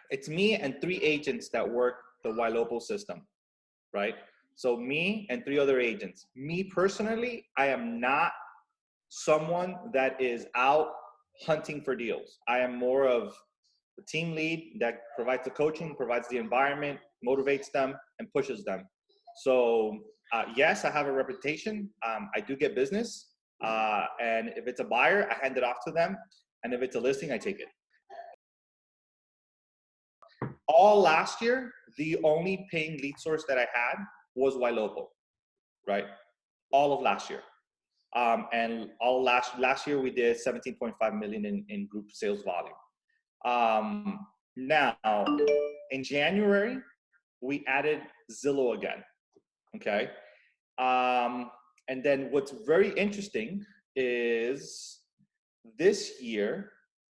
it's me and 3 agents that work the Ylopo system, right? So me and 3 other agents. Me personally, I am not someone that is out hunting for deals. I am more of the team lead that provides the coaching, provides the environment, motivates them, and pushes them. So yes, I have a reputation. I do get business. And if it's a buyer, I hand it off to them. And if it's a listing, I take it. All last year, the only paying lead source that I had was Ylopo, right? All of last year. And all last year we did 17.5 million in group sales volume. Now in January, we added Zillow again, okay? And then what's very interesting is this year,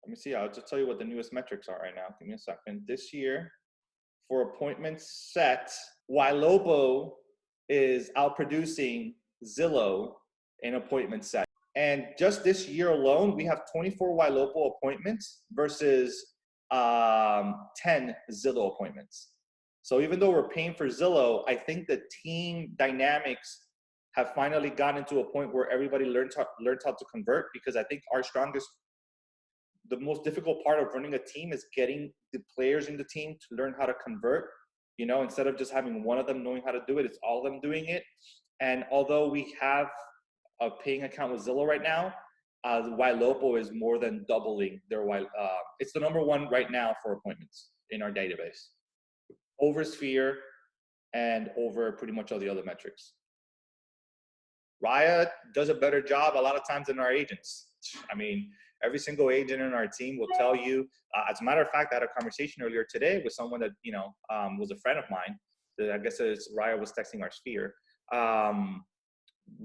let me see, I'll just tell you what the newest metrics are right now. Give me a second. This year, for appointments set, Ylopo is outproducing Zillow in appointments set. And just this year alone, we have 24 Ylopo appointments versus 10 Zillow appointments. So even though we're paying for Zillow, I think the team dynamics have finally gotten to a point where everybody learns how to convert, because I think the most difficult part of running a team is getting the players in the team to learn how to convert. You know, instead of just having one of them knowing how to do it, it's all of them doing it. And although we have a paying account with Zillow right now, Ylopo is more than doubling their it's the #1 right now for appointments in our database, over Sphere and over pretty much all the other metrics. RaiYa does a better job a lot of times than our agents. I mean, every single agent in our team will tell you. As a matter of fact, I had a conversation earlier today with someone that was a friend of mine. I guess RaiYa was texting our Sphere.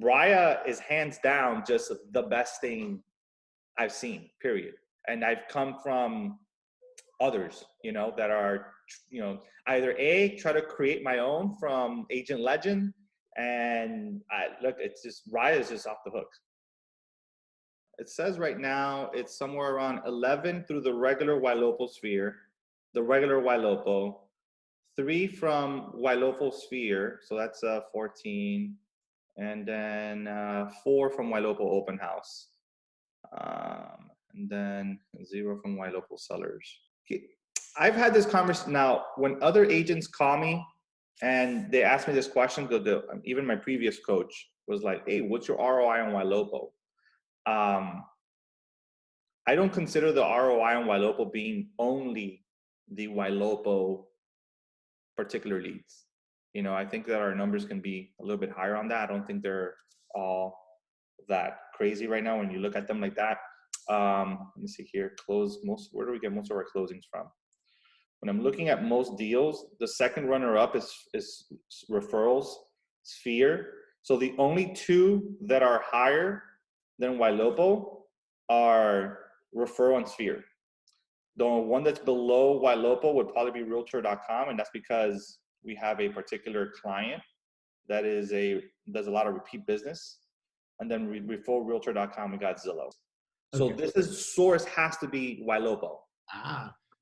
RaiYa is hands down just the best thing I've seen, period. And I've come from others, that are, either try to create my own from Agent Legend, and it's just, RaiYa is just off the hook. It says right now it's somewhere around 11 through the regular Ylopo Sphere, the regular Ylopo, 3 from Ylopo Sphere, so that's 14, and then 4 from Ylopo Open House, and then 0 from Ylopo Sellers. I've had this conversation now when other agents call me and they ask me this question. Even my previous coach was like, "Hey, what's your ROI on Ylopo?" I don't consider the ROI on Ylopo being only the Ylopo particular leads. I think that our numbers can be a little bit higher on that. I don't think they're all that crazy right now when you look at them like that. Let me see here. Where do we get most of our closings from? When I'm looking at most deals, the second runner-up is referrals, Sphere. So the only 2 that are higher than Ylopo are referral and Sphere. The one that's below Ylopo would probably be realtor.com, and that's because we have a particular client that does a lot of repeat business. And then before realtor.com, we got Zillow. So Okay. this source has to be Ylopo.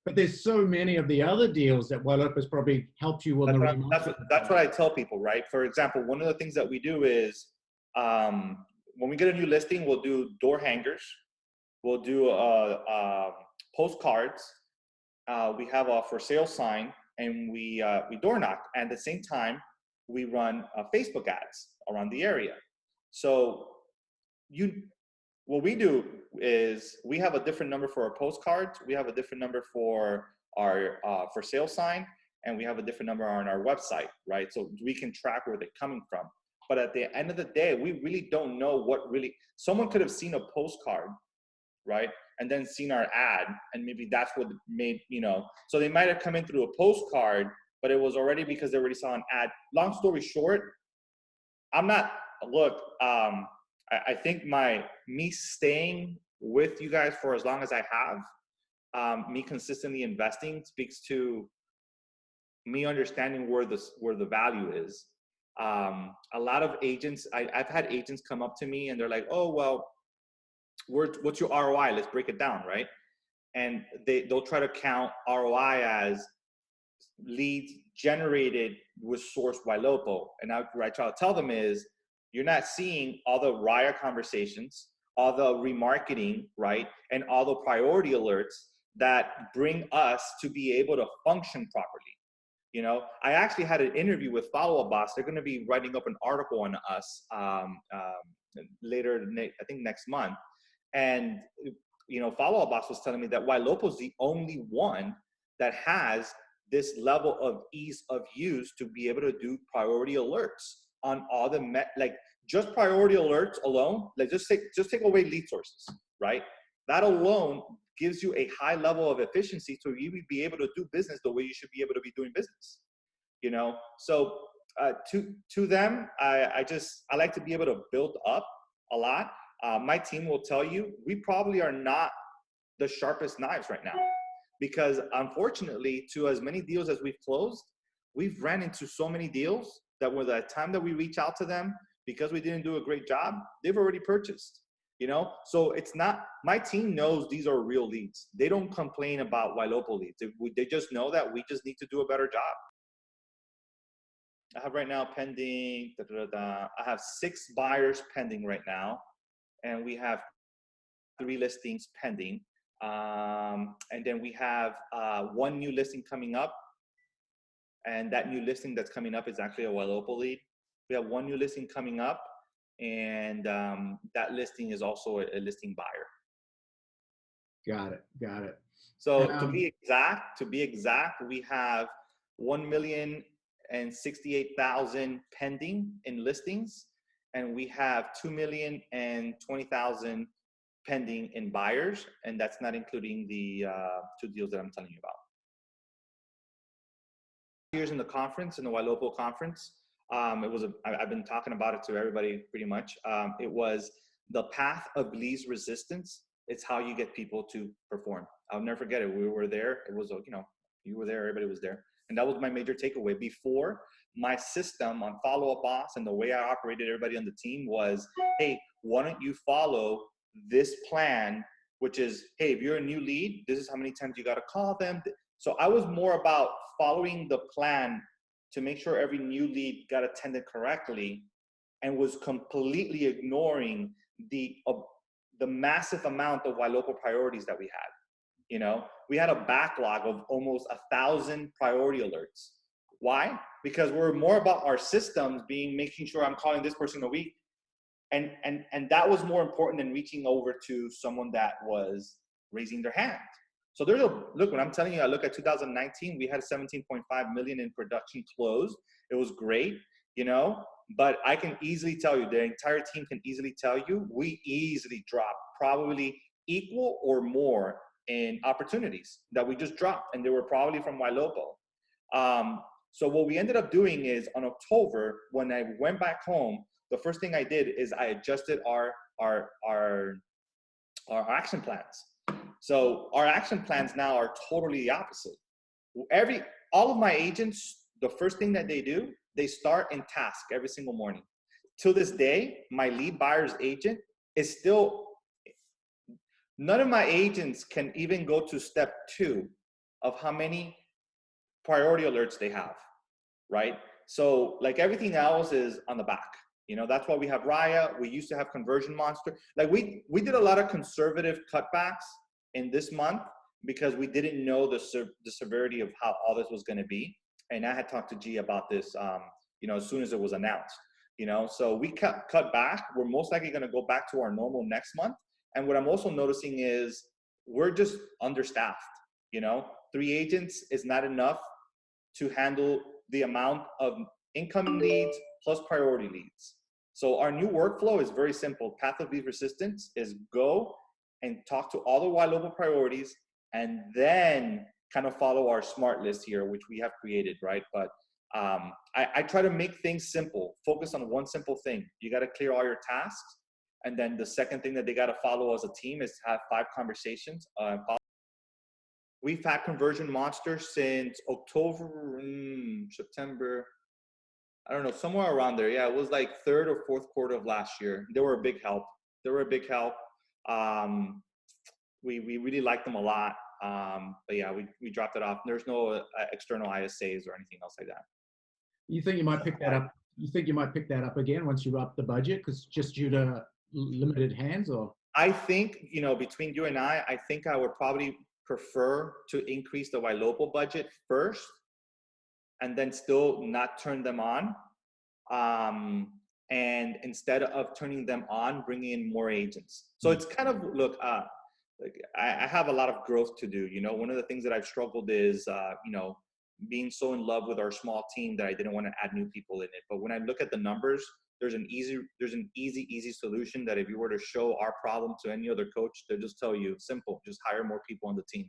But there's so many of the other deals that Ylopo's probably helped you on the remarket. That's what I tell people, right? For example, one of the things that we do is when we get a new listing, we'll do door hangers, we'll do postcards, we have a for sale sign, and we door knock. And at the same time, we run Facebook ads around the area. So what we do is we have a different number for our postcards, we have a different number for our for sale sign, and we have a different number on our website, right? So we can track where they're coming from. But at the end of the day, we really don't know someone could have seen a postcard, right? And then seen our ad, and maybe that's what made, so they might have come in through a postcard, but it was already because they already saw an ad. Long story short, I think me staying with you guys for as long as I have, me consistently investing speaks to me understanding where the value is. A lot of agents, I've had agents come up to me and they're like, "Oh, well, what's your ROI? Let's break it down," right? and they'll try to count ROI as leads generated with source Ylopo. And what I try to tell them is, you're not seeing all the RaiYa conversations, all the remarketing, right? And all the priority alerts that bring us to be able to function properly. You know, I actually had an interview with Follow Up Boss. They're going to be writing up an article on us later, I think next month. And, you know, Follow Up Boss was telling me that Ylopo is the only one that has this level of ease of use to be able to do priority alerts on all the, like just priority alerts alone, like just take away lead sources, right? That alone gives you a high level of efficiency to really be able to do business the way you should be able to be doing business, you know? So to them, I like to be able to build up a lot. My team will tell you, we probably are not the sharpest knives right now, because unfortunately, to as many deals as we've closed, we've ran into so many deals that by the time that we reach out to them, because we didn't do a great job, they've already purchased, you know? So it's not, my team knows these are real leads. They don't complain about Ylopo leads. They just know that we just need to do a better job. I have right now pending, I have 6 buyers pending right now, and we have 3 listings pending. And then we have 1 new listing coming up, and that new listing that's coming up is actually a Ylopo lead. We have 1 new listing coming up, and that listing is also a listing buyer. Got it. So to be exact, we have 1,068,000 pending in listings, and we have 2,020,000 pending in buyers, and that's not including the 2 deals that I'm telling you about. Years in the conference, in the Ylopo conference, I've been talking about it to everybody pretty much. It was the path of least resistance. It's how you get people to perform. I'll never forget it. We were there. It was, you know, you were there, everybody was there. And that was my major takeaway. Before, my system on Follow Up Boss and the way I operated everybody on the team was, hey, why don't you follow this plan, which is, hey, if you're a new lead, this is how many times you got to call them. So I was more about following the plan to make sure every new lead got attended correctly, and was completely ignoring the massive amount of Ylopo priorities that we had. You know, we had a backlog of almost 1,000 priority alerts. Why? Because we're more about our systems making sure I'm calling this person a week. And that was more important than reaching over to someone that was raising their hand. So look, when I'm telling you, I look at 2019, we had 17.5 million in production closed. It was great, you know, but I can easily tell you, the entire team can easily tell you, we easily dropped probably equal or more in opportunities that we just dropped, and they were probably from Ylopo. So what we ended up doing is, on October, when I went back home, the first thing I did is I adjusted our action plans. So our action plans now are totally the opposite. All of my agents, the first thing that they do, they start in task every single morning. To this day, my lead buyer's agent is still, none of my agents can even go to step 2 of how many priority alerts they have, right? So like everything else is on the back. You know, that's why we have RaiYa. We used to have Conversion Monster. Like we did a lot of conservative cutbacks in this month because we didn't know the severity of how all this was going to be. And I had talked to G about this, you know, as soon as it was announced, you know, so we cut back. We're most likely going to go back to our normal next month. And what I'm also noticing is we're just understaffed, you know, 3 agents is not enough to handle the amount of incoming leads plus priority leads. So our new workflow is very simple. Path of least resistance is go and talk to all the Ylopo priorities, and then kind of follow our smart list here, which we have created, right? But I try to make things simple. Focus on one simple thing. You got to clear all your tasks. And then the second thing that they got to follow as a team is have 5 conversations. We've had Conversion Monster since October, September, I don't know, somewhere around there. Yeah, it was like 3rd or 4th quarter of last year. They were a big help. we really liked them a lot. But yeah, we dropped it off. There's no external ISAs or anything else like that. You think you might pick that up? You think you might pick that up again once you up the budget, because just due to limited hands, or? I think, you know, between you and I think I would probably prefer to increase the Ylopo budget first and then still not turn them on. And instead of turning them on, bringing in more agents. So it's kind of, look, like I have a lot of growth to do. You know, one of the things that I've struggled is, you know, being so in love with our small team that I didn't want to add new people in it. But when I look at the numbers, there's an easy solution that if you were to show our problem to any other coach, they'll just tell you, simple, just hire more people on the team.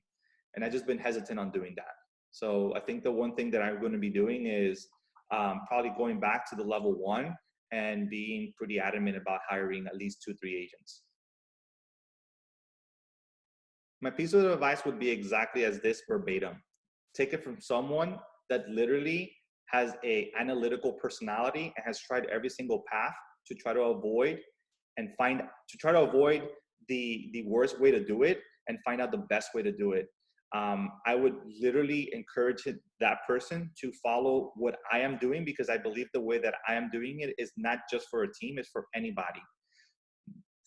And I've just been hesitant on doing that. So I think the one thing that I'm going to be doing is probably going back to the level 1 and being pretty adamant about hiring at least 2-3 agents. My piece of advice would be exactly as this verbatim. Take it from someone that literally has an analytical personality and has tried every single path to try to avoid the worst way to do it and find out the best way to do it. I would literally encourage that person to follow what I am doing, because I believe the way that I am doing it is not just for a team, it's for anybody.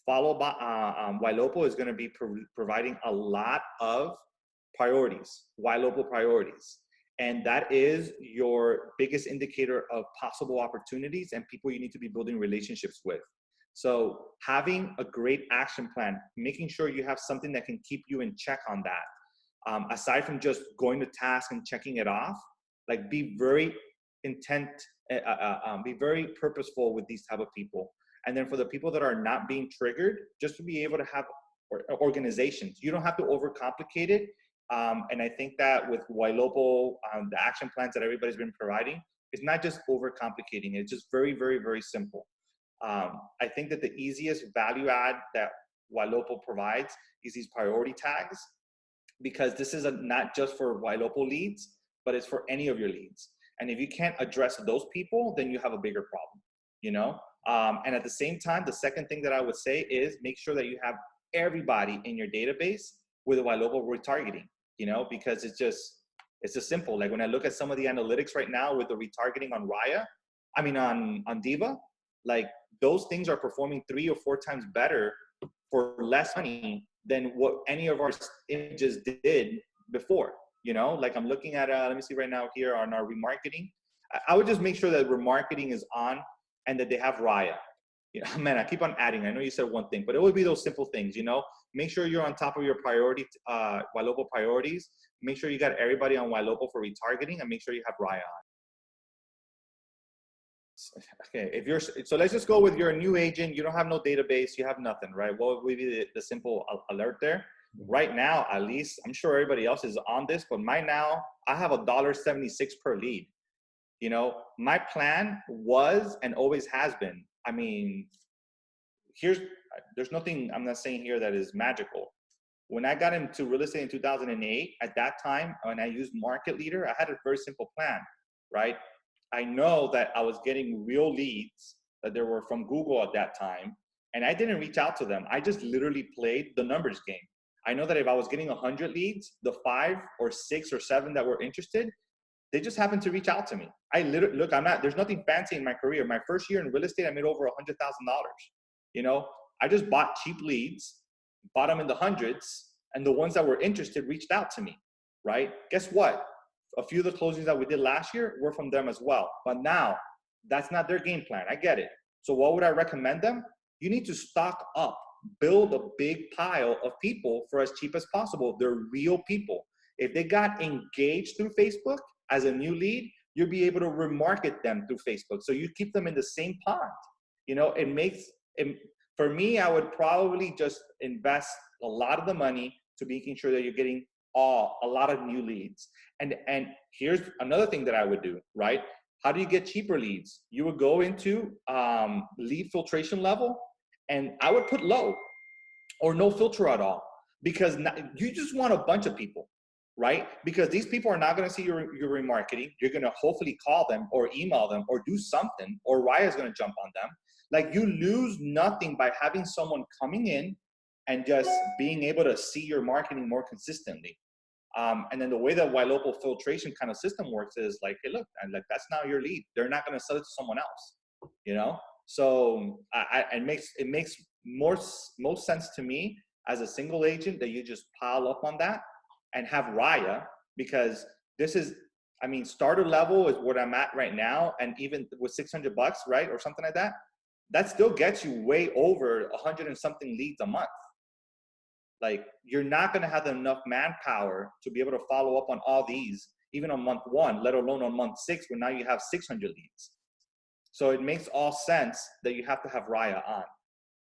Ylopo is going to be providing a lot of priorities, Ylopo priorities. And that is your biggest indicator of possible opportunities and people you need to be building relationships with. So having a great action plan, making sure you have something that can keep you in check on that. Aside from just going to task and checking it off, like be very be very purposeful with these type of people. And then for the people that are not being triggered, just to be able to have organizations. You don't have to overcomplicate it. And I think that with Ylopo, the action plans that everybody's been providing, it's not just overcomplicating it. It's just very, very, very simple. I think that the easiest value add that Ylopo provides is these priority tags, because this is not just for Ylopo leads, but it's for any of your leads. And if you can't address those people, then you have a bigger problem, you know? And at the same time, the second thing that I would say is make sure that you have everybody in your database with a Ylopo retargeting, you know, because it's just simple. Like when I look at some of the analytics right now with the retargeting on on Diva, like those things are performing 3 or 4 times better for less money than what any of our images did before, you know? Like I'm looking at, let me see right now here on our remarketing. I would just make sure that remarketing is on and that they have RaiYa. You know, man, I keep on adding. I know you said one thing, but it would be those simple things, you know? Make sure you're on top of your priority, Ylopo priorities. Make sure you got everybody on Ylopo for retargeting, and make sure you have RaiYa on. Okay, so let's just go with you're a new agent, you don't have no database, you have nothing, right? What would be the simple alert there? Right now, at least, I'm sure everybody else is on this, but I have $1.76 per lead. You know, my plan was and always has been, I mean, there's nothing I'm not saying here that is magical. When I got into real estate in 2008, at that time, when I used Market Leader, I had a very simple plan, right? I know that I was getting real leads that they were from Google at that time, and I didn't reach out to them. I just literally played the numbers game. I know that if I was getting 100 leads, the 5 or 6 or 7 that were interested, they just happened to reach out to me. There's nothing fancy in my career. My first year in real estate, I made over $100,000. You know, I just bought cheap leads, bought them in the hundreds, and the ones that were interested reached out to me, right? Guess what? A few of the closings that we did last year were from them as well. But now, that's not their game plan. I get it. So what would I recommend them? You need to stock up. Build a big pile of people for as cheap as possible. They're real people. If they got engaged through Facebook as a new lead, you'll be able to remarket them through Facebook. So you keep them in the same pond. You know, for me, I would probably just invest a lot of the money to making sure that you're getting a lot of new leads. And here's another thing that I would do, right? How do you get cheaper leads? You would go into lead filtration level, and I would put low or no filter at all, because you just want a bunch of people, right? Because these people are not going to see your remarketing. You're going to hopefully call them or email them or do something, or RaiYa is going to jump on them. Like, you lose nothing by having someone coming in, and just being able to see your marketing more consistently. And then the way that Ylopo filtration kind of system works is like, hey, look, and like that's now your lead. They're not going to sell it to someone else, you know. So it makes most sense to me as a single agent that you just pile up on that and have RaiYa, because this is, I mean, starter level is what I'm at right now, and even with $600, right, or something like that, that still gets you way over 100 and something leads a month. Like, you're not going to have enough manpower to be able to follow up on all these, even on month 1, let alone on month 6, where now you have 600 leads. So it makes all sense that you have to have RaiYa on.